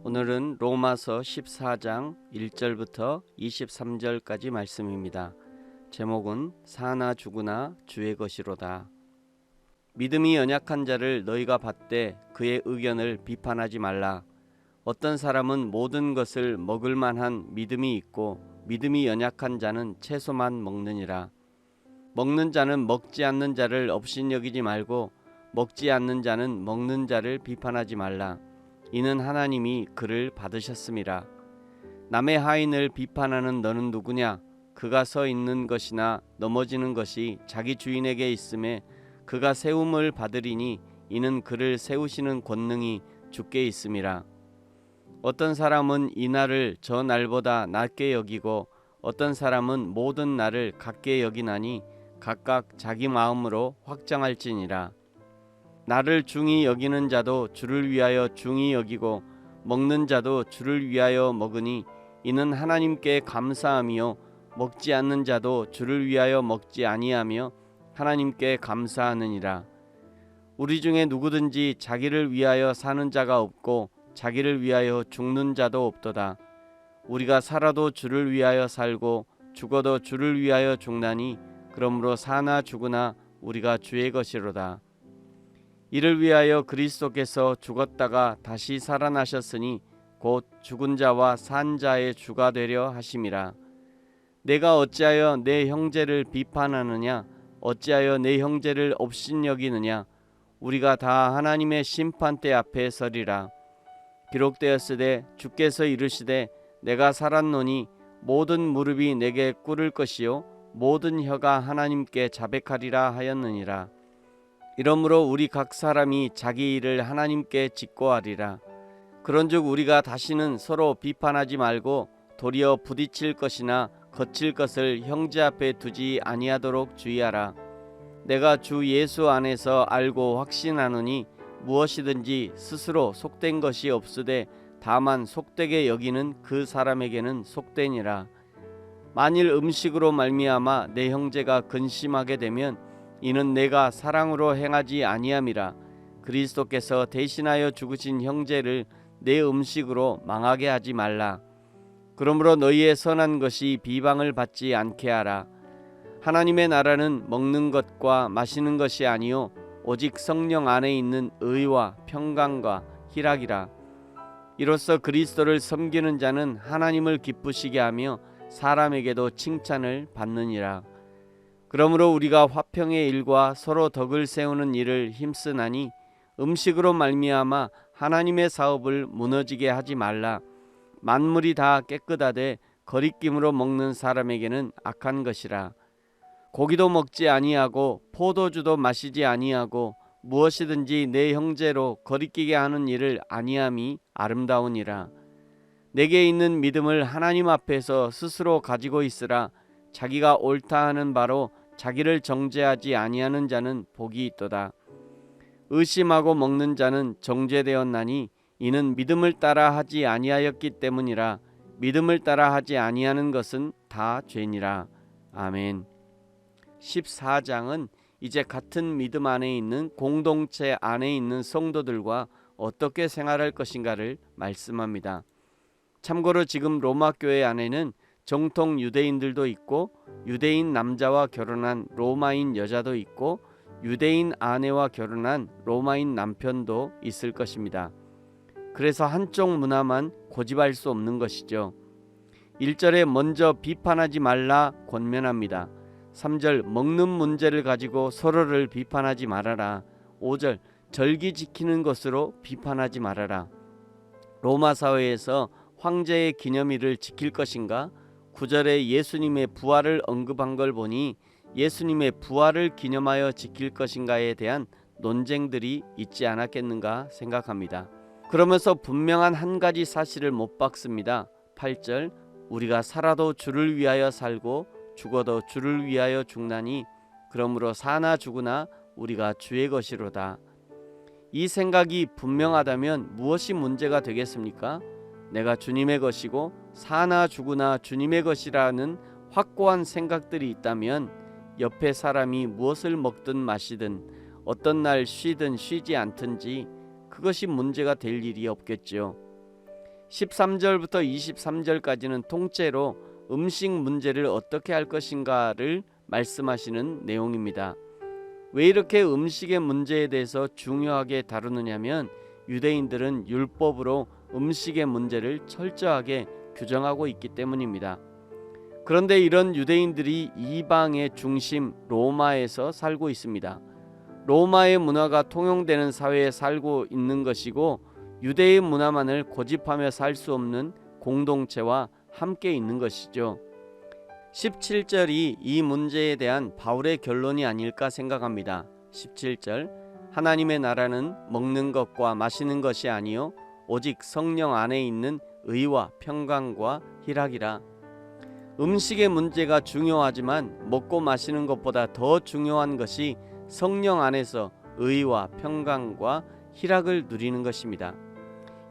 오늘은 로마서 14장 1절부터 23절까지 말씀입니다. 제목은 사나 죽으나 주의 것이로다. 믿음이 연약한 자를 너희가 받되 그의 의견을 비판하지 말라. 어떤 사람은 모든 것을 먹을 만한 믿음이 있고 믿음이 연약한 자는 채소만 먹느니라. 먹는 자는 먹지 않는 자를 업신여기지 말고 먹지 않는 자는 먹는 자를 비판하지 말라. 이는 하나님이 그를 받으셨음이라. 남의 하인을 비판하는 너는 누구냐? 그가 서 있는 것이나 넘어지는 것이 자기 주인에게 있음에 그가 세움을 받으리니 이는 그를 세우시는 권능이 주께 있음이라. 어떤 사람은 이 날을 저 날보다 낮게 여기고 어떤 사람은 모든 날을 같게 여기나니 각각 자기 마음으로 확정할지니라. 나를 중히 여기는 자도 주를 위하여 중히 여기고 먹는 자도 주를 위하여 먹으니 이는 하나님께 감사함이요 먹지 않는 자도 주를 위하여 먹지 아니하며 하나님께 감사하느니라. 우리 중에 누구든지 자기를 위하여 사는 자가 없고 자기를 위하여 죽는 자도 없도다. 우리가 살아도 주를 위하여 살고 죽어도 주를 위하여 죽나니 그러므로 사나 죽으나 우리가 주의 것이로다. 이를 위하여 그리스도께서 죽었다가 다시 살아나셨으니 곧 죽은 자와 산 자의 주가 되려 하심이라. 내가 어찌하여 내 형제를 비판하느냐? 어찌하여 내 형제를 업신여기느냐? 우리가 다 하나님의 심판대 앞에 서리라. 기록되었으되 주께서 이르시되 내가 살았노니 모든 무릎이 내게 꿇을 것이요 모든 혀가 하나님께 자백하리라 하였느니라. 이러므로 우리 각 사람이 자기 일을 하나님께 직고하리라. 그런즉 우리가 다시는 서로 비판하지 말고 도리어 부딪힐 것이나 거칠 것을 형제 앞에 두지 아니하도록 주의하라. 내가 주 예수 안에서 알고 확신하노니 무엇이든지 스스로 속된 것이 없으되 다만 속되게 여기는 그 사람에게는 속되니라. 만일 음식으로 말미암아 내 형제가 근심하게 되면 이는 내가 사랑으로 행하지 아니함이라. 그리스도께서 대신하여 죽으신 형제를 내 음식으로 망하게 하지 말라. 그러므로 너희의 선한 것이 비방을 받지 않게 하라. 하나님의 나라는 먹는 것과 마시는 것이 아니요 오직 성령 안에 있는 의와 평강과 희락이라. 이로써 그리스도를 섬기는 자는 하나님을 기쁘시게 하며 사람에게도 칭찬을 받느니라. 그러므로 우리가 화평의 일과 서로 덕을 세우는 일을 힘쓰나니 음식으로 말미암아 하나님의 사업을 무너지게 하지 말라. 만물이 다 깨끗하되 거리낌으로 먹는 사람에게는 악한 것이라. 고기도 먹지 아니하고 포도주도 마시지 아니하고 무엇이든지 내 형제로 거리끼게 하는 일을 아니함이 아름다우니라. 내게 있는 믿음을 하나님 앞에서 스스로 가지고 있으라. 자기가 옳다 하는 바로 자기를 정죄하지 아니하는 자는 복이 있도다. 의심하고 먹는 자는 정죄되었나니 이는 믿음을 따라 하지 아니하였기 때문이라. 믿음을 따라 하지 아니하는 것은 다 죄니라. 아멘. 14장은 이제 같은 믿음 안에 있는 공동체 안에 있는 성도들과 어떻게 생활할 것인가를 말씀합니다. 참고로 지금 로마 교회 안에는 정통 유대인들도 있고 유대인 남자와 결혼한 로마인 여자도 있고 유대인 아내와 결혼한 로마인 남편도 있을 것입니다. 그래서 한쪽 문화만 고집할 수 없는 것이죠. 1절에 먼저 비판하지 말라 권면합니다. 3절 먹는 문제를 가지고 서로를 비판하지 말아라. 5절 절기 지키는 것으로 비판하지 말아라. 로마 사회에서 황제의 기념일을 지킬 것인가? 9절에 예수님의 부활을 언급한 걸 보니 예수님의 부활을 기념하여 지킬 것인가에 대한 논쟁들이 있지 않았겠는가 생각합니다. 그러면서 분명한 한 가지 사실을 못 박습니다. 8절 우리가 살아도 주를 위하여 살고 죽어도 주를 위하여 죽나니 그러므로 사나 죽으나 우리가 주의 것이로다. 이 생각이 분명하다면 무엇이 문제가 되겠습니까? 내가 주님의 것이고 사나 죽으나 주님의 것이라는 확고한 생각들이 있다면 옆에 사람이 무엇을 먹든 마시든 어떤 날 쉬든 쉬지 않든지 그것이 문제가 될 일이 없겠죠. 13절부터 23절까지는 통째로 음식 문제를 어떻게 할 것인가를 말씀하시는 내용입니다. 왜 이렇게 음식의 문제에 대해서 중요하게 다루느냐면 유대인들은 율법으로 음식의 문제를 철저하게 규정하고 있기 때문입니다. 그런데 이런 유대인들이 이방의 중심 로마에서 살고 있습니다. 로마의 문화가 통용되는 사회에 살고 있는 것이고 유대의 문화만을 고집하며 살 수 없는 공동체와 함께 있는 것이죠. 17절이 이 문제에 대한 바울의 결론이 아닐까 생각합니다. 17절 하나님의 나라는 먹는 것과 마시는 것이 아니요 오직 성령 안에 있는 의와 평강과 희락이라. 음식의 문제가 중요하지만 먹고 마시는 것보다 더 중요한 것이 성령 안에서 의와 평강과 희락을 누리는 것입니다.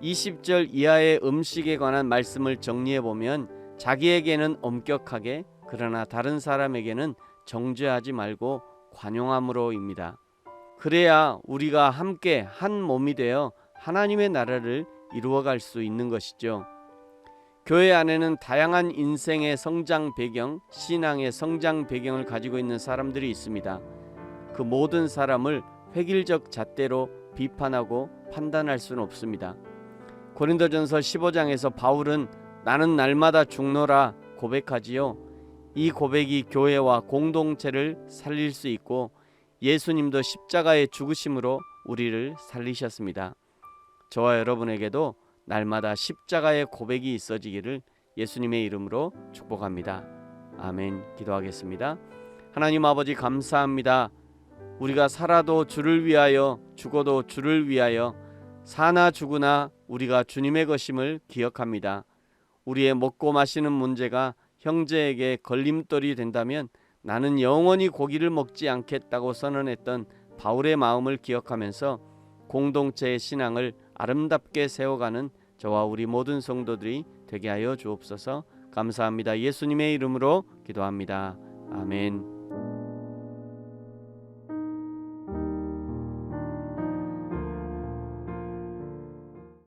20절 이하의 음식에 관한 말씀을 정리해 보면 자기에게는 엄격하게 그러나 다른 사람에게는 정죄하지 말고 관용함으로입니다. 그래야 우리가 함께 한 몸이 되어 하나님의 나라를 이루어갈 수 있는 것이죠. 교회 안에는 다양한 인생의 성장 배경, 신앙의 성장 배경을 가지고 있는 사람들이 있습니다. 그 모든 사람을 획일적 잣대로 비판하고 판단할 수는 없습니다. 고린도전서 15장에서 바울은 나는 날마다 죽노라 고백하지요. 이 고백이 교회와 공동체를 살릴 수 있고 예수님도 십자가의 죽으심으로 우리를 살리셨습니다. 저와 여러분에게도 날마다 십자가의 고백이 있어지기를 예수님의 이름으로 축복합니다. 아멘. 기도하겠습니다. 하나님 아버지 감사합니다. 우리가 살아도 주를 위하여 죽어도 주를 위하여 사나 죽으나 우리가 주님의 것임을 기억합니다. 우리의 먹고 마시는 문제가 형제에게 걸림돌이 된다면 나는 영원히 고기를 먹지 않겠다고 선언했던 바울의 마음을 기억하면서 공동체의 신앙을 아름답게 세워가는 저와 우리 모든 성도들이 되게 하여 주옵소서. 감사합니다. 예수님의 이름으로 기도합니다. 아멘.